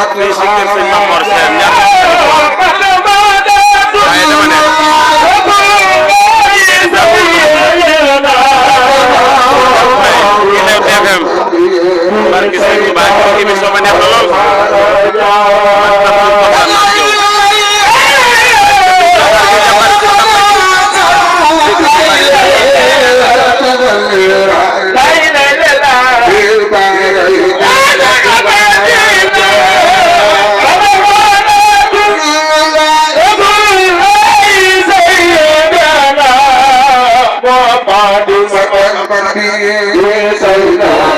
Ini sikir sëñ Mame Mor Sène ñaar waaye dama ne Lew TFM barki sëñ Touba émission ba neex na lool Yes, I know.